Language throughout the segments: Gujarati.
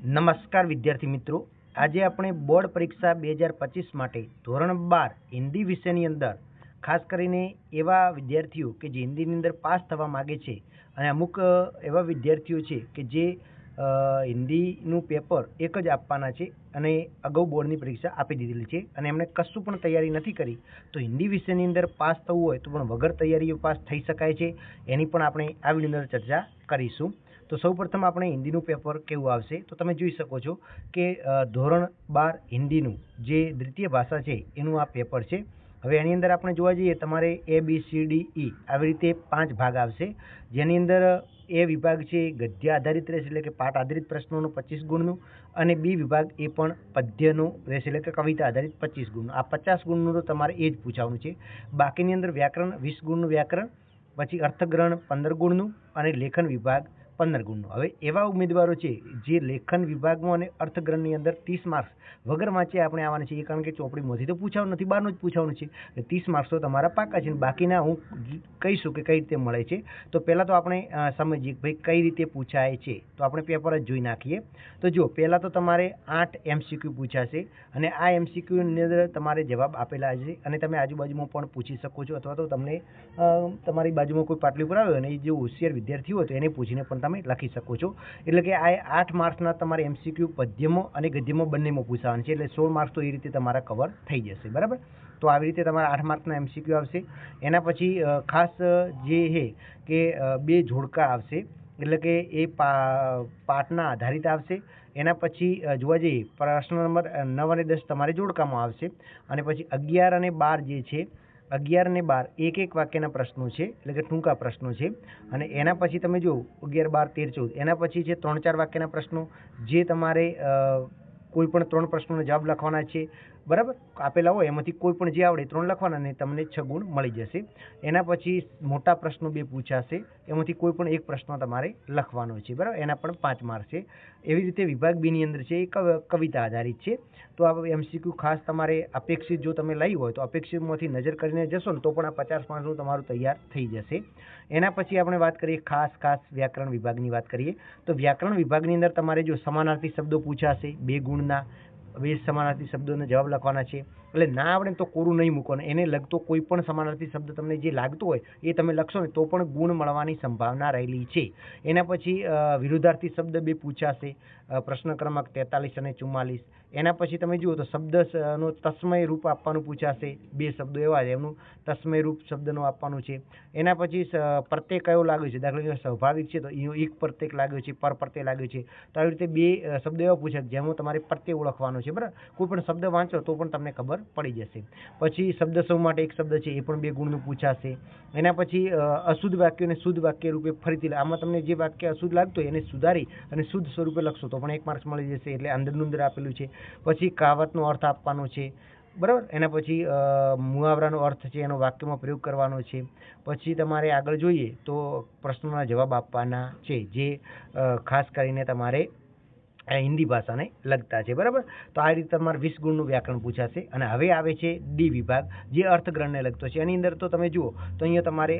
નમસ્કાર વિદ્યાર્થી મિત્રો, આજે આપણે બોર્ડ પરીક્ષા 2025 માટે ધોરણ 12 હિન્દી વિષયની અંદર ખાસ કરીને એવા વિદ્યાર્થીઓ કે જે હિન્દીની અંદર પાસ થવા માગે છે અને અમુક એવા વિદ્યાર્થીઓ છે કે જે હિન્દીનું પેપર એક જ આપવાના છે અને અગાઉ બોર્ડની પરીક્ષા આપી દીધેલી છે અને એમણે કશું પણ તૈયારી નથી કરી, તો હિન્દી વિષયની અંદર પાસ થવું હોય તો પણ વગર તૈયારીઓ પાસ થઈ શકાય છે. એની પણ આપણે આ વિડીયોની અંદર ચર્ચા કરીશું. તો સૌપ્રથમ આપણે હિન્દીનું પેપર કેવું આવશે તો તમે જોઈ શકો છો કે ધોરણ 12 હિન્દીનું જે દ્વિતીય ભાષા છે એનું આ પેપર છે. હવે એની અંદર આપણે જોવા જઈએ તમારે ABCDE આવી રીતે 5 ભાગ આવશે, જેની અંદર એ વિભાગ છે ગદ્ય આધારિત રહેશે એટલે કે પાઠ આધારિત પ્રશ્નોનું 25 ગુણનું, અને બી વિભાગ એ પણ પદ્યનું રહેશે એટલે કે કવિતા આધારિત 25 ગુણનું. આ 50 ગુણનું તો તમારે એ જ પૂછવાનું છે. બાકીની અંદર વ્યાકરણ 20 ગુણનું વ્યાકરણ, પછી અર્થગ્રહણ 15 ગુણનું અને લેખન વિભાગ 15 ગુણનું. હવે એવા ઉમેદવારો છે જે લેખન વિભાગમાં અને અર્થગ્રહણની અંદર 30 માર્ક્સ વગર વાંચે આપણે આવવાના છે, કારણ કે ચોપડીમાંથી તો પૂછવાનું નથી, બહારનું જ પૂછવાનું છે. 30 માર્ક્સ તો તમારા પાકા છે. બાકીના હું કહીશું કે કઈ રીતે મળે છે. તો પહેલાં તો આપણે સમજીએ ભાઈ કઈ રીતે પૂછાય છે. તો આપણે પેપર જ જોઈ નાખીએ. તો જો પહેલાં તો તમારે 8 MCQ પૂછાશે અને આ MCQની અંદર તમારે જવાબ આપેલા છે અને તમે આજુબાજુમાં પણ પૂછી શકો છો, અથવા તો તમને તમારી બાજુમાં કોઈ પાટલી પર આવે અને એ જે હોશિયાર વિદ્યાર્થી હોય તો એને પૂછીને પણ તમે લખી શકો છો. એટલે કે આ 8 માર્ક્સના તમારે MCQ પદ્યમાં અને ગદ્યમાં બંનેમાં પૂછાવાનું છે, એટલે 16 માર્ક્સ તો એ રીતે તમારા કવર થઈ જશે. બરાબર, તો આવી રીતે તમારા 8 માર્ક્સના MCQ આવશે. એના પછી ખાસ જે છે કે 2 જોડકા આવશે, એટલે કે એ પાઠના આધારિત આવશે. એના પછી જોવા જઈએ પ્રશ્ન નંબર 9 અને 10 તમારે જોડકામાં આવશે, અને પછી 11 અને 12 જે છે 11 અને 12 એક વાક્યના પ્રશ્નો છે, એટલે કે ટૂંકા પ્રશ્નો છે. અને એના પછી તમે જો 11, 12, 13, 14 એના પછી છે 3-4 વાક્યના પ્રશ્નો, જે તમારે કોઈ પણ 3 પ્રશ્નોનો જવાબ લખવાના છે. બરાબર, આપેલા હોય એમાંથી કોઈ પણ જે આવડે 3 લખવાના ને તમને 6 ગુણ મળી જશે. એના પછી મોટા પ્રશ્નો 2 પૂછાશે, એમાંથી કોઈ પણ એક પ્રશ્ન તમારે લખવાનો છે. બરાબર, એના પણ 5 માર્ક છે. એવી રીતે વિભાગ બી ની અંદર છે એ કવિતા આધારિત છે. તો આ MCQ ખાસ તમારે અપેક્ષિત જો તમે લઈ હોય તો અપેક્ષિતમાંથી નજર કરીને જશો ને તો પણ આ 50 માર્ક્સનું તમારું તૈયાર થઈ જશે. એના પછી આપણે વાત કરીએ ખાસ વ્યાકરણ વિભાગની વાત કરીએ તો વ્યાકરણ વિભાગની અંદર તમારે જો સમાનાર્થી શબ્દો પૂછાશે 2 ગુણના, 2 સમાનાર્થી શબ્દોના જવાબ લખવાના છે. એટલે ના આવડે તો કોરું નહીં મૂકવાનું, એને લગતો કોઈ પણ સમાનાર્થી શબ્દ તમને જે લાગતો હોય એ તમે લખશો ને તો પણ ગુણ મળવાની સંભાવના રહેલી છે. એના પછી વિરુદ્ધાર્થી શબ્દ 2 પૂછાશે, પ્રશ્ન ક્રમાંક 43 અને 44. એના પછી તમે જુઓ તો શબ્દનો તસ્મય રૂપ આપવાનું પૂછાશે, 2 શબ્દો એવા છે એમનું તસ્મય રૂપ શબ્દનું આપવાનું છે. એના પછી પ્રત્યય કયો લાગ્યો છે, દાખલા તરીકે સ્વાભાવિક છે તો એનો એક પ્રત્યય લાગ્યો છે, પર પ્રત્યય લાગ્યો છે. તો આવી રીતે 2 શબ્દો એવા પૂછાય જેમાં તમારે પ્રત્યય ઓળખવાનો છે. બરાબર, કોઈ પણ શબ્દ વાંચો તો પણ તમને ખબર પડી જશે. પછી શબ્દ સમૂહ માટે એક શબ્દ છે એ પણ 2 ગુણનું પૂછાશે. એના પછી અશુદ્ધ વાક્યોને શુદ્ધ વાક્ય રૂપે ફરીથી, આમાં તમને જે વાક્ય અશુદ્ધ લાગતું હોય એને સુધારી અને શુદ્ધ સ્વરૂપે લખશો તો પણ 1 માર્ક્સ મળી જશે, એટલે અંદરનું અંદર આપેલું છે. પછી કહાવતનો અર્થ આપવાનો છે. બરાબર, એના પછી મુહાવરાનો અર્થ છે એનો વાક્યમાં પ્રયોગ કરવાનો છે. પછી તમારે આગળ જોઈએ તો પ્રશ્નોના જવાબ આપવાના છે, જે ખાસ કરીને તમારે હિન્દી ભાષાને લગતા છે. બરાબર, તો આ રીતે તમારે 20 ગુણનું વ્યાકરણ પૂછાશે. અને હવે આવે છે ડી વિભાગ, જે અર્થગ્રહણને લગતો છે. એની અંદર તો તમે જુઓ તો અહીંયા તમારે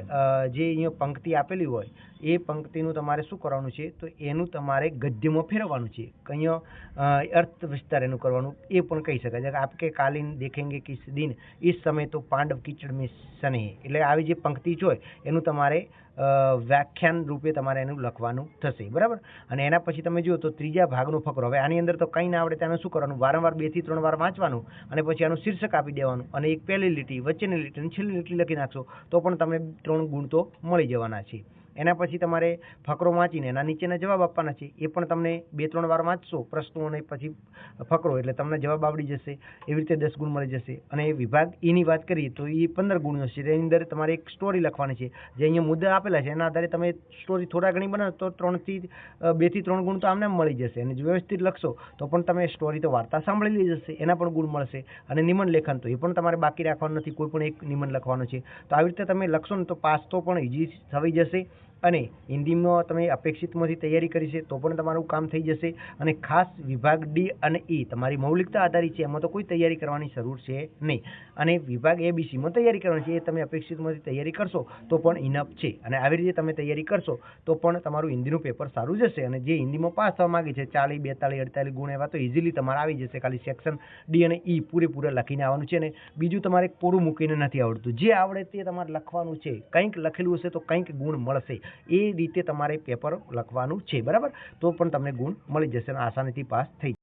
જે અહીંયા પંક્તિ આપેલી હોય એ પંક્તિનું તમારે શું કરવાનું છે તો એનું તમારે ગદ્યમાં ફેરવવાનું છે. અહીંયા અર્થ વિસ્તાર એનું કરવાનું એ પણ કહી શકાય છે. આપકે કાલીન દેખેંગે કિસ દિન ઇસ સમય તો પાંડવ કીચડ મેં સને, એટલે આવી જે પંક્તિ છે એનું તમારે વ્યાખ્યાન રૂપે તમારે એનું લખવાનું થશે. બરાબર, અને એના પછી તમે જુઓ તો ત્રીજા ભાગનો ફકરો. હવે આની અંદર તો કંઈ ના આવડે ત્યાં શું કરવાનું, વારંવાર 2 થી 3 વાર વાંચવાનું અને પછી આનું શીર્ષક આપી દેવાનું અને એક પહેલી લીટી, વચ્ચેની લીટી અને છેલ્લી લીટી લખી નાખશો તો પણ તમને 3 ગુણ તો મળી જવાના છે. એના પછી તમારે ફકરો વાંચીને એના નીચેના જવાબ આપવાના છે. એ પણ તમને 2-3 વાર વાંચશો પ્રશ્નો અને પછી ફકરો, એટલે તમને જવાબ આવડી જશે. એવી રીતે 10 ગુણ મળી જશે. અને વિભાગ ઈની વાત કરીએ તો એ 15 ગુણનો છે. એની અંદર તમારે એક સ્ટોરી લખવાની છે, જે અહીંયા મુદ્દા આપેલા છે એના આધારે તમે સ્ટોરી થોડા ઘણી બનાવો તો 2 થી 3 ગુણ તો આમને મળી જશે. અને જો વ્યવસ્થિત લખશો તો પણ તમે સ્ટોરી તો વાર્તા સાંભળેલી જશે, એના પણ ગુણ મળશે. અને નિબંધ લેખન તો એ પણ તમારે બાકી રાખવાનું નથી, કોઈ પણ એક નિબંધ લખવાનો છે. તો આવી રીતે તમે લખશો ને તો પાસ તો પણ ઇઝી થઈ જશે. અને હિન્દીમાં તમે અપેક્ષિતમાંથી તૈયારી કરી છે તો પણ તમારું કામ થઈ જશે. અને ખાસ વિભાગ ડી અને ઈ તમારી મૌલિકતા આધારિત છે, એમાં તો કોઈ તૈયારી કરવાની જરૂર છે નહીં. અને વિભાગ ABCમાં તૈયારી કરવાની છે, એ તમે અપેક્ષિતમાંથી તૈયારી કરશો તો પણ ઇનફ છે. અને આવી રીતે તમે તૈયારી કરશો તો પણ તમારું હિન્દીનું પેપર સારું જશે. અને જે હિન્દીમાં પાસ થવા માગે છે 40, 42, 48 ગુણ એવા તો ઇઝીલી તમારે આવી જશે. ખાલી સેક્શન ડી અને ઈ પૂરેપૂરા લખીને આવવાનું છે. અને બીજું તમારે કોરું મૂકીને નથી આવડતું, જે આવડે તે તમારે લખવાનું છે. કંઈક લખેલું હશે તો કંઈક ગુણ મળશે, એ રીતે તમારે પેપર લખવાનું છે. બરાબર, તો પણ તમને ગુણ મળી જશે અને આસાનીથી પાસ થઈ